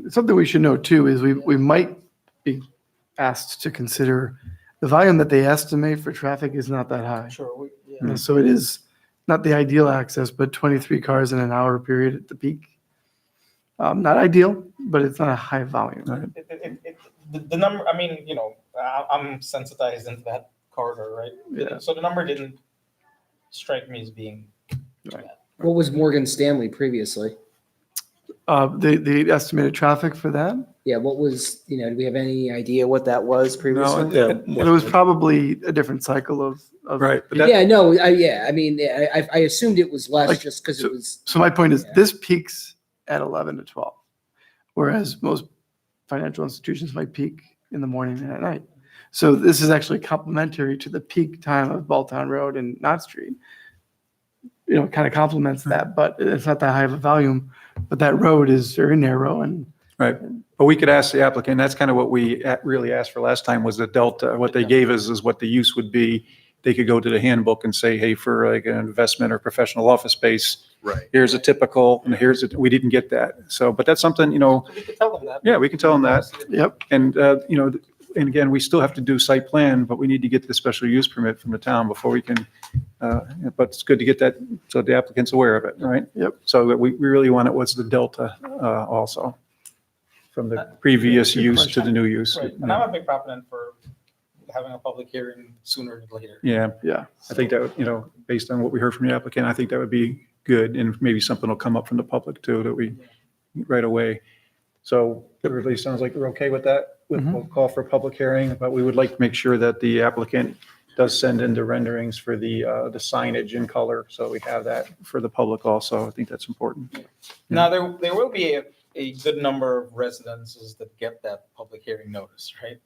something we should know too is we might be asked to consider the volume that they estimate for traffic is not that high. Sure, So it is not the ideal access, but 23 cars in an hour period at the peak. Not ideal, but it's not a high volume. the number, I mean, I'm sensitized into that corridor, right? Yeah. So the number didn't strike me as being too bad. What was Morgan Stanley previously? The estimated traffic for that? Yeah, what was, do we have any idea what that was previously? No, it was probably a different cycle of. Right, but that- Yeah, no, I mean, I assumed it was less Like, just because it was. So my point is, Yeah. this peaks at 11 to 12, whereas most financial institutions might peak in the morning and at night. So this is actually complementary to the peak time of Balltown Road and Knott Street. It kind of complements that, but it's not that high of a volume. But that road is very narrow and. Right. But we could ask the applicant, that's kind of what we really asked for last time was the delta. What they gave us is what the use would be. They could go to the handbook and say, hey, for like an investment or professional office space, Right. here's a typical, and we didn't get that. So, but that's something, So we could tell them that. yeah, we can tell them that. Yep. And, and again, we still have to do site plan, but we need to get the special use permit from the town before we can, but it's good to get that, so the applicant's aware of it, right? Yep. So we really want it, what's the delta also from the previous use to the new use. Right, and I'm a big proponent for having a public hearing sooner than later. Yeah, Yeah. I think that, based on what we heard from the applicant, I think that would be good, and maybe something will come up from the public too, that we, right away. So everybody sounds like we're okay with that. We'll call for a public hearing, but we would like to make sure that the applicant does send in the renderings for the signage in color, so we have that for the public also. I think that's important. Now, there will be a good number of residences that get that public hearing notice, right?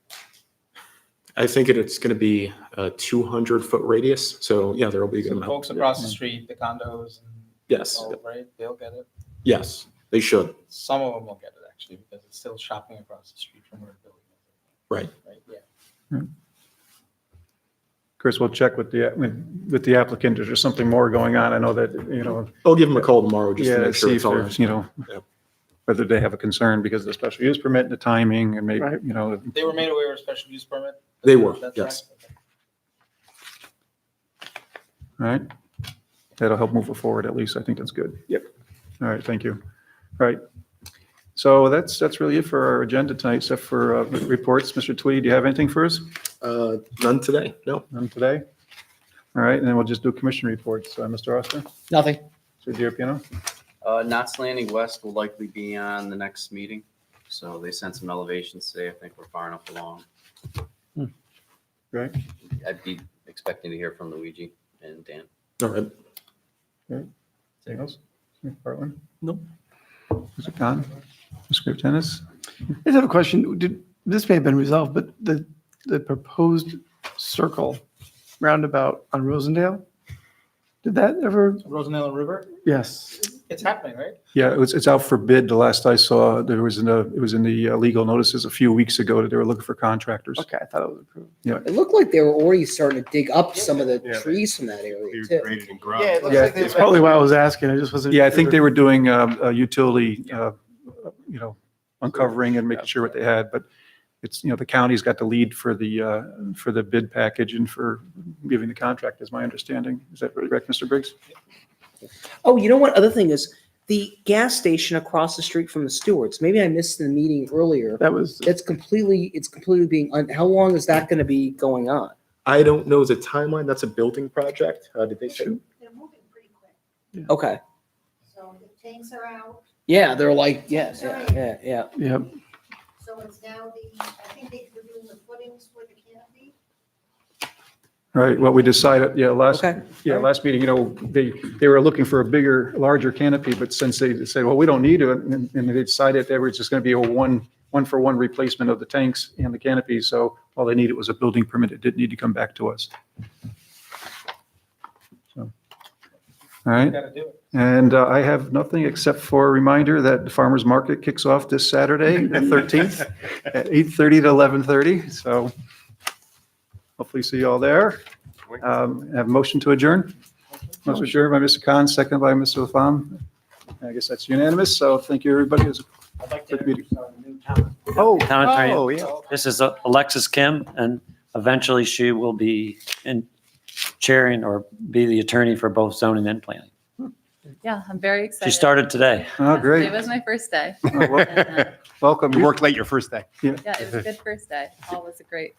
I think it's going to be a 200-foot radius. So yeah, there will be a good So the amount. folks across the street, the condos, and Yes. all, right, they'll get it. Yes, they should. Some of them will get it actually, because it's still shopping across the street from where the building is. Right. Right, yeah. Chris, we'll check with the applicant if there's something more going on. I know that, I'll give them a call tomorrow just to yeah, make sure see it's if all there's, right. whether they have a concern because of the special use permit and the timing and maybe, Right. They were made aware of special use permit? They were, That's yes. right? Okay. all right? That'll help move it forward at least. I think that's good. Yep. All right, thank you. Right. So that's really it for our agenda tonight, except for reports. Mr. Tweedy, do you have anything for us? None today, no. None today? All right, and then we'll just do commission reports. Mr. Oster? Nothing. Mr. Giarpiano? Knott's Landing West will likely be on the next meeting. So they sent some elevations today. I think we're far enough along. Right. I'd be expecting to hear from Luigi and Dan. All right. Anything else? Bartland? Nope. Mr. Khan? Mr. Tennis? I just have a question. This may have been resolved, but the proposed circle roundabout on Rosendale, did that ever? Rosenell and River, Yes. it's happening, right? Yeah, it's out for bid. The last I saw, it was in the legal notices a few weeks ago that they were looking for contractors. Okay, I thought it was approved. It looked like they were already starting to dig up some of the Yeah. trees from that area Be too. graded and ground. Yeah, it looks Yeah, like That's they've. probably why I was asking. I just wasn't. Yeah, I think they were doing a utility, uncovering and making sure what they had, but it's, the county's got the lead for the bid package and for giving the contract, is my understanding. Is that correct, Mr. Briggs? Oh, you know what? Other thing is the gas station across the street from the Stewarts. Maybe I missed the meeting earlier. That was, It's completely being, how long is that going to be going on? I don't know the timeline. That's a building project. Did they say? They're moving pretty quick. Okay. So the tanks are out. Yeah, they're like, yes, yeah. yep. So it's now I think they were doing the footings for the canopy. Right, what we decided, last Okay. last meeting, they were looking for a larger canopy, but since they said, well, we don't need it, and they decided there was just going to be a one-for-one replacement of the tanks and the canopy, so all they needed was a building permit. It didn't need to come back to us. So, all right, Gotta do it. and I have nothing except for a reminder that the farmer's market kicks off this Saturday, the 13th, at 8:30 to 11:30, so hopefully see you all there. Have a motion to adjourn? Motion adjourned by Mr. Khan, second by Mr. Lafam. I guess that's unanimous, so thank you, everybody. It was a I'd like to Good meeting. introduce our new town. Oh, Town attorney. oh, yeah. This is Alexis Kim, and eventually she will be in chairing or be the attorney for both zoning and planning. Yeah, I'm very She excited. started today. Oh, It great. was my first day. Welcome. You worked late your first day. Yeah, it was a good first day. Paul was a great,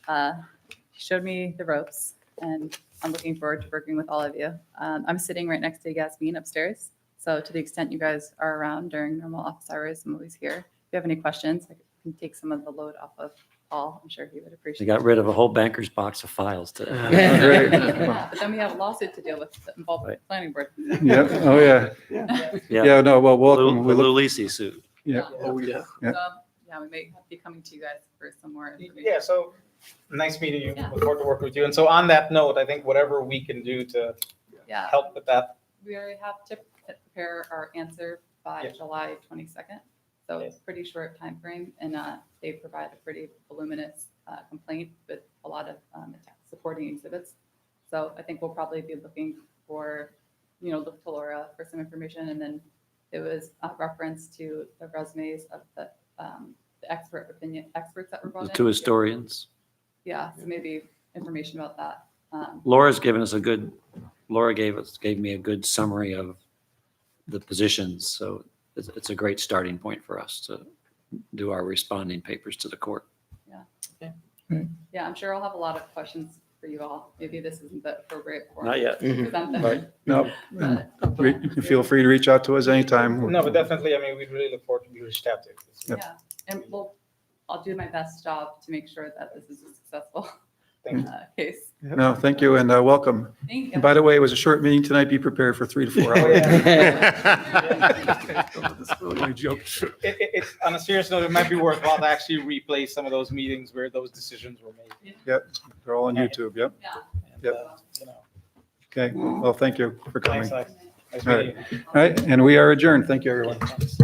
he showed me the ropes, and I'm looking forward to working with all of you. I'm sitting right next to Yasmin upstairs, so to the extent you guys are around during normal office hours, I'm always here. If you have any questions, I can take some of the load off of Paul. I'm sure he would She appreciate it. got rid of a whole banker's box of files today. Great. Yeah, but then we have a lawsuit to deal with that involves the planning board. Yeah, oh, yeah. Yeah, no, well, welcome. We Lou look- Lisi suit. Yeah. Oh, yeah. Yeah. So, yeah, we may be coming to you guys for some more information. Yeah, so nice meeting you. Yeah. Look forward to working with you. And so on that note, I think whatever we can do to Yeah. help with that. We already have to prepare our answer by Yeah. July 22nd. So it's a pretty short time frame, and they provide a pretty voluminous complaint with a lot of supporting exhibits. So I think we'll probably be looking for, look to Laura for some information. And then there was a reference to the resumes of the experts that were brought The in. two historians. Yeah, so maybe information about that. Laura's given us Laura gave me a good summary of the positions. So it's a great starting point for us to do our responding papers to the court. Yeah, I'm sure I'll have a lot of questions for you all. Maybe this isn't the appropriate forum. Not yet. to present them. Right. No, But, you can feel free to reach out to us anytime. No, but definitely, I mean, we really look forward to being reached out to. Yep. Yeah, and I'll do my best job to make sure that this is a successful Thank case. No, thank you and welcome. Thank you. And by the way, it was a short meeting tonight. Be prepared for 3 to 4 Oh, hours. yeah. Only joke. It's, on a serious note, it might be worthwhile to actually replay some of those meetings where those decisions were made. Yep, they're all on YouTube. Yep. Yeah. And, Yep. you know, Okay. Well, thank you for coming. thanks, Alex. Nice All right. meeting you. All right. And we are adjourned. Thank you, everyone. Thanks.